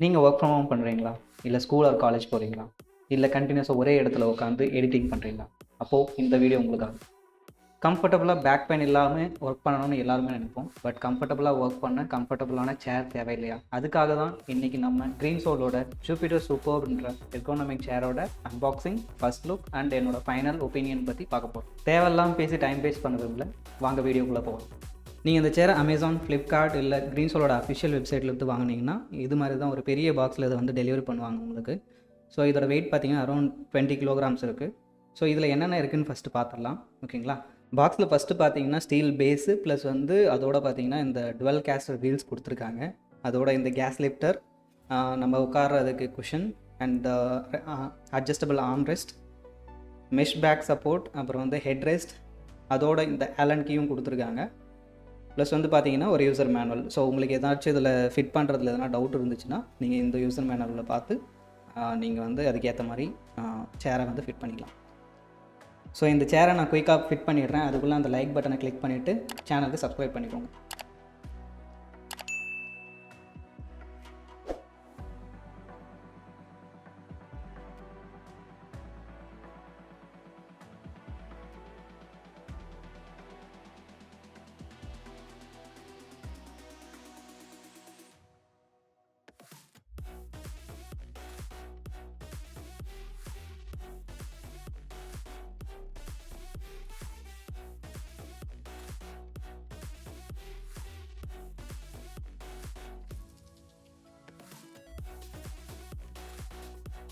நீங்கள் work from home பண்ணுறீங்களா? இல்லை ஸ்கூல் ஆர் காலேஜ் போகிறீங்களா? இல்லை கண்டினியூஸாக ஒரே இடத்துல உட்காந்து எடிட்டிங் பண்ணுறீங்களா? அப்போது இந்த வீடியோ உங்களுக்காக. கம்ஃபர்டபுளாக பேக் பெயின் இல்லாமல் ஒர்க் பண்ணணும்னு எல்லாருமே நினைப்போம். பட் கம்ஃபர்டபுளாக ஒர்க் பண்ண கம்ஃபர்டபுளான சேர் தேவையில்லையா? அதுக்காக தான் இன்றைக்கி நம்ம க்ரீன் சோலோட ஜூபிட்டர் சூப்பர்ன்ற எர்கோனாமிக் சேரோட அன்பாக்சிங், ஃபர்ஸ்ட் லுக் அண்ட் என்னோட ஃபைனல் ஒப்பீனியன் பற்றி பார்க்க போகிறோம். தேவையில்லாமல் பேசி டைம் வேஸ்ட் பண்ணுறதுல வாங்க வீடியோக்குள்ளே போவோம். நீங்கள் இந்த சேரை அமேசான், ஃப்ளிப்கார்ட் இல்லை க்ரீன் சோலோட அஃபிஷியல் வெப்சைட்லேருந்து வாங்கினீங்கன்னா இது மாதிரி தான் ஒரு பெரிய பாக்ஸில் இதை வந்து டெலிவரி பண்ணுவாங்க உங்களுக்கு. ஸோ இதோட வெயிட் பார்த்தீங்கன்னா அரௌண்ட் 20 kilograms இருக்குது. ஸோ இதில் என்னென்ன இருக்குதுன்னு ஃபஸ்ட்டு பார்த்துடலாம். ஓகேங்களா? பாக்ஸில் ஃபஸ்ட்டு பார்த்தீங்கன்னா ஸ்டீல் பேஸு ப்ளஸ் வந்து அதோட பார்த்தீங்கன்னா இந்த டுவெல் கேஸ்டர் வீல்ஸ் கொடுத்துருக்காங்க. அதோட இந்த கேஸ் லிஃப்டர், நம்ம உட்கார்றதுக்கு cushion and adjustable armrest, mesh back support, அப்புறம் வந்து ஹெட்ரெஸ்ட், அதோட இந்த ஆலன் கீயும் கொடுத்துருக்காங்க. ப்ளஸ் வந்து பார்த்தீங்கன்னா ஒரு யூசர் மேனுவல். ஸோ உங்களுக்கு ஏதாச்சும் இதில் ஃபிட் பண்ணுறதுல எதனா டவுட் இருந்துச்சுன்னா நீங்கள் இந்த யூசர் மேனுவலில் பார்த்து நீங்கள் வந்து அதுக்கேற்ற மாதிரி சேரை வந்து ஃபிட் பண்ணிக்கலாம். ஸோ இந்த சேரை நான் குயிக்காக ஃபிட் பண்ணிடுறேன். அதுக்குள்ளே அந்த லைக் பட்டனை கிளிக் பண்ணிவிட்டு சேனலுக்கு சப்ஸ்கிரைப் பண்ணிக்கோங்க.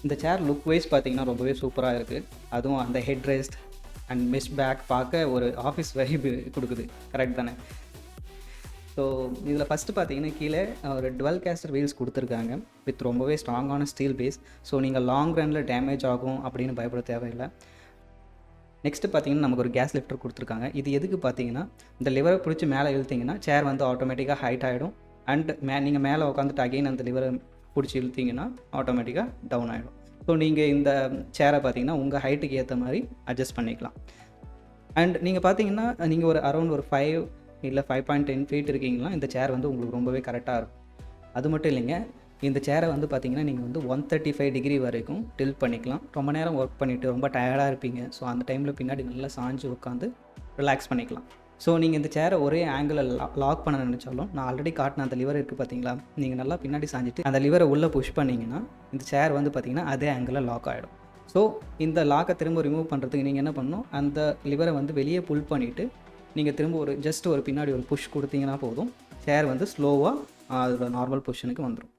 இந்த சேர் லுக் வைஸ் பார்த்தீங்கன்னா ரொம்பவே சூப்பராக இருக்குது. அதுவும் அந்த head rest and mesh back பார்க்க ஒரு ஆஃபீஸ் வைப் கொடுக்குது. கரெக்ட் தானே? ஸோ இதில் ஃபஸ்ட்டு பார்த்தீங்கன்னா கீழே ஒரு டுவெல் கேஸ்டர் வீல்ஸ் கொடுத்துருக்காங்க வித் ரொம்பவே ஸ்ட்ராங்கான ஸ்டீல் பேஸ். ஸோ நீங்கள் லாங் ரனில் டேமேஜ் ஆகும் அப்படின்னு பயப்பட தேவையில்லை. நெக்ஸ்ட்டு பார்த்தீங்கன்னா நமக்கு ஒரு கேஸ் லிஃப்டர் கொடுத்துருக்காங்க. இது எதுக்கு பார்த்தீங்கன்னா இந்த லிவரை பிடிச்சி மேலே இழுத்திங்கன்னா சேர் வந்து ஆட்டோமேட்டிக்காக ஹைட் ஆகிடும். அண்ட் நீங்கள் மேலே உட்காந்துட்டு அகெயின் அந்த லிவரை பிடிச்சி இழுத்திங்கன்னா ஆட்டோமேட்டிக்காக டவுன் ஆகிடும். ஸோ நீங்கள் இந்த சேரை பார்த்தீங்கன்னா உங்கள் ஹைட்டுக்கு ஏற்ற மாதிரி அட்ஜஸ்ட் பண்ணிக்கலாம். அண்ட் நீங்கள் பார்த்தீங்கன்னா நீங்கள் ஒரு அரௌண்ட் ஒரு 5 இல்லை 5.10 feet இருக்கீங்களா, இந்த சேர் வந்து உங்களுக்கு ரொம்பவே கரெக்டாக இருக்கும். அது மட்டும் இல்லைங்க, இந்த சேரை வந்து பார்த்தீங்கன்னா நீங்கள் வந்து 135 degree வரைக்கும் டில்ட் பண்ணிக்கலாம். ரொம்ப நேரம் ஒர்க் பண்ணிவிட்டு ரொம்ப டயர்டாக இருப்பீங்க. ஸோ அந்த டைமில் பின்னாடி நல்லா சாஞ்சு உட்காந்து ரிலாக்ஸ் பண்ணிக்கலாம். ஸோ நீங்கள் இந்த சேரை ஒரே ஆங்கிளில் லாக் பண்ண நினச்சாலும் நான் ஆல்ரெடி காட்டின அந்த லிவர் இருக்குது பார்த்தீங்களா, நீங்கள் நல்லா பின்னாடி சாஞ்சிட்டு அந்த லிவரை உள்ளே புஷ் பண்ணிங்கன்னா இந்த சேர் வந்து பார்த்திங்கன்னா அதே ஆங்கிளில் லாக் ஆகிடும். ஸோ இந்த லாக்கை திரும்ப ரிமூவ் பண்ணுறதுக்கு நீங்கள் என்ன பண்ணணும், அந்த லிவரை வந்து வெளியே புல் பண்ணிவிட்டு நீங்கள் திரும்ப ஒரு ஜஸ்ட் ஒரு பின்னாடி ஒரு புஷ் கொடுத்தீங்கன்னா போதும், சேர் வந்து ஸ்லோவாக அதோட நார்மல் பொசிஷனுக்கு வந்துடும்.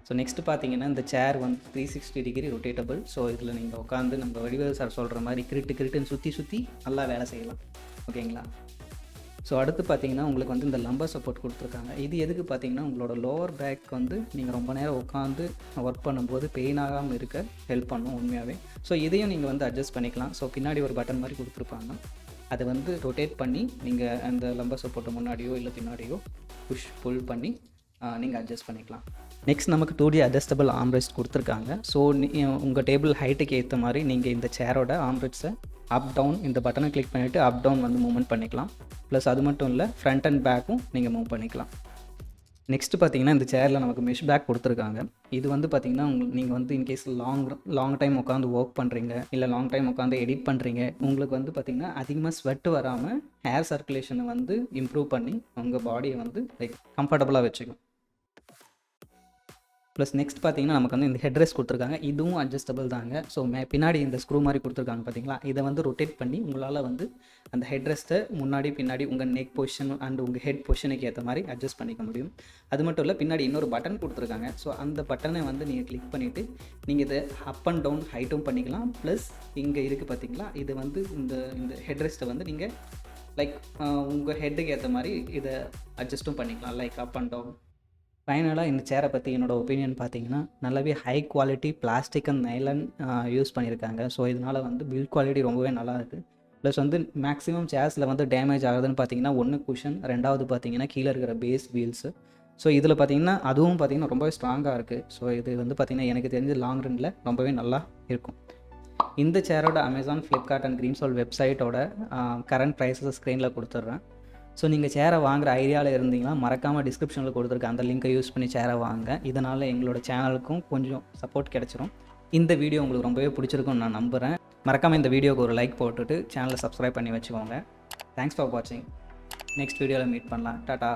ஸோ நெக்ஸ்ட்டு பார்த்தீங்கன்னா இந்த சேர் வந்து 360 degree ரொட்டேட்டபிள். ஸோ இதில் நீங்கள் உட்காந்து நம்ம வடிவேல் சார் சொல்கிற மாதிரி கிரிட்டுன்னு சுற்றி நல்லா வேலை செய்யலாம். ஓகேங்களா? ஸோ அடுத்து பார்த்தீங்கன்னா உங்களுக்கு வந்து இந்த லம்பர் சப்போர்ட் கொடுத்துருக்காங்க. இது எதுக்கு பார்த்தீங்கன்னா உங்களோட லோவர் பேக் வந்து நீங்கள் ரொம்ப நேரம் உட்காந்து ஒர்க் பண்ணும்போது பெயின் ஆகாமல் இருக்க ஹெல்ப் பண்ணும் உண்மையாகவே. ஸோ இதையும் நீங்கள் வந்து அட்ஜஸ்ட் பண்ணிக்கலாம். ஸோ பின்னாடி ஒரு பட்டன் மாதிரி கொடுத்துருப்பாங்க. அதை வந்து ரொட்டேட் பண்ணி நீங்கள் அந்த லம்பர் சப்போர்ட்டை முன்னாடியோ இல்லை பின்னாடியோ புஷ் புல் பண்ணி நீங்கள் அட்ஜஸ்ட் பண்ணிக்கலாம். நெக்ஸ்ட் நமக்கு 2D அட்ஜஸ்டபிள் ஆர்ம்ரெஸ்ட் கொடுத்துருக்காங்க. ஸோ உங்கள் டேபிள் ஹைட்டுக்கு ஏற்ற மாதிரி நீங்கள் இந்த சேரோட ஆர்ம்ரெஸ்ட்டை அப் டவுன் இந்த பட்டனை கிளிக் பண்ணிவிட்டு அப் டவுன் வந்து மூவ்மெண்ட் பண்ணிக்கலாம். ப்ளஸ் அது மட்டும் இல்லை, ஃப்ரண்ட் அண்ட் பேக்கும் நீங்கள் மூவ் பண்ணிக்கலாம். நெக்ஸ்ட்டு பார்த்தீங்கன்னா இந்த சேரில் நமக்கு மெஷ் பேக் கொடுத்துருக்காங்க. இது வந்து பார்த்திங்கன்னா நீங்கள் வந்து இன்கேஸ் லாங் டைம் உட்காந்து ஒர்க் பண்ணுறீங்க, இல்லை லாங் டைம் உட்காந்து எடிட் பண்ணுறீங்க, உங்களுக்கு வந்து பார்த்திங்கன்னா அதிகமாக ஸ்வெட் வராமல் ஹேர் சர்க்குலேஷனை வந்து இம்ப்ரூவ் பண்ணி உங்கள் பாடியை வந்து லைக் கம்ஃபர்டபுளாக வச்சுக்கும். ப்ளஸ் நெக்ஸ்ட் பார்த்தீங்கன்னா நமக்கு வந்து இந்த ஹெட்ரெஸ்ட் கொடுத்துருக்காங்க. இதுவும் அட்ஜஸ்டபிள் தாங்க. ஸோ பின்னாடி இந்த ஸ்க்ரூ மாதிரி கொடுத்துருக்காங்க பார்த்தீங்களா, இதை வந்து ரொட்டேட் பண்ணி உங்களால் வந்து அந்த ஹெட்ரெஸ்ட்டை முன்னாடி பின்னாடி உங்கள் நெக் பொசிஷன் அண்ட் உங்கள் ஹெட் பொசிஷனுக்கு ஏற்ற மாதிரி அட்ஜஸ்ட் பண்ணிக்க முடியும். அது மட்டும் இல்லை, பின்னாடி இன்னொரு பட்டன் கொடுத்துருக்காங்க. ஸோ அந்த பட்டனை வந்து நீங்கள் கிளிக் பண்ணிவிட்டு நீங்கள் இதை அப் அண்ட் டவுன் ஹைட்டும் பண்ணிக்கலாம். ப்ளஸ் இங்கே இருக்குது பார்த்தீங்களா, இது வந்து இந்த ஹெட்ரெஸ்ட்டை வந்து நீங்கள் லைக் உங்கள் ஹெட்டுக்கு ஏற்ற மாதிரி இதை அட்ஜஸ்ட்டும் பண்ணிக்கலாம், லைக் அப் அண்ட் டவுன். ஃபைனலாக இந்த சேரை பற்றி என்னோடய ஒப்பீனியன் பார்த்தீங்கன்னா நல்லாவே high quality plastic and nylon use பண்ணியிருக்காங்க. ஸோ இதனால் வந்து பில்ட் குவாலிட்டி ரொம்பவே நல்லா இருக்குது. ப்ளஸ் வந்து மேக்ஸிமம் சேர்ஸில் வந்து டேமேஜ் ஆகுதுன்னு பார்த்தீங்கன்னா ஒன்று குஷன், ரெண்டாவது பார்த்தீங்கன்னா கீழே இருக்கிற பேஸ் வீல்ஸு. ஸோ இதில் பார்த்தீங்கன்னா அதுவும் பார்த்தீங்கன்னா ரொம்பவே ஸ்ட்ராங்காக இருக்குது. ஸோ இது வந்து பார்த்திங்கன்னா எனக்கு தெரிஞ்சு லாங் ரனில் ரொம்பவே நல்லா இருக்கும். இந்த சேரோட Amazon, Flipkart and Green Soul வெப்சைட்டோட கரண்ட் ப்ரைஸஸ் ஸ்க்ரீனில் கொடுத்துட்றேன். ஸோ நீங்கள் சேரை வாங்குற ஐடியாவில் இருந்தீங்கன்னா மறக்காமல் டிஸ்கிரிப்ஷனில் கொடுத்துருக்க அந்த லிங்கை யூஸ் பண்ணி சேரை வாங்க. இதனால் எங்களோட சேனலுக்கும் கொஞ்சம் சப்போர்ட் கிடச்சிரும். இந்த வீடியோ உங்களுக்கு ரொம்பவே பிடிச்சிருக்கும்னு நான் நம்புகிறேன். மறக்காமல் இந்த வீடியோக்கு ஒரு லைக் போட்டுட்டு சேனலை சப்ஸ்கிரைப் பண்ணி வச்சுக்கோங்க. தேங்க்ஸ் ஃபார் வாட்சிங். நெக்ஸ்ட் வீடியோவில் மீட் பண்ணலாம். டாடா.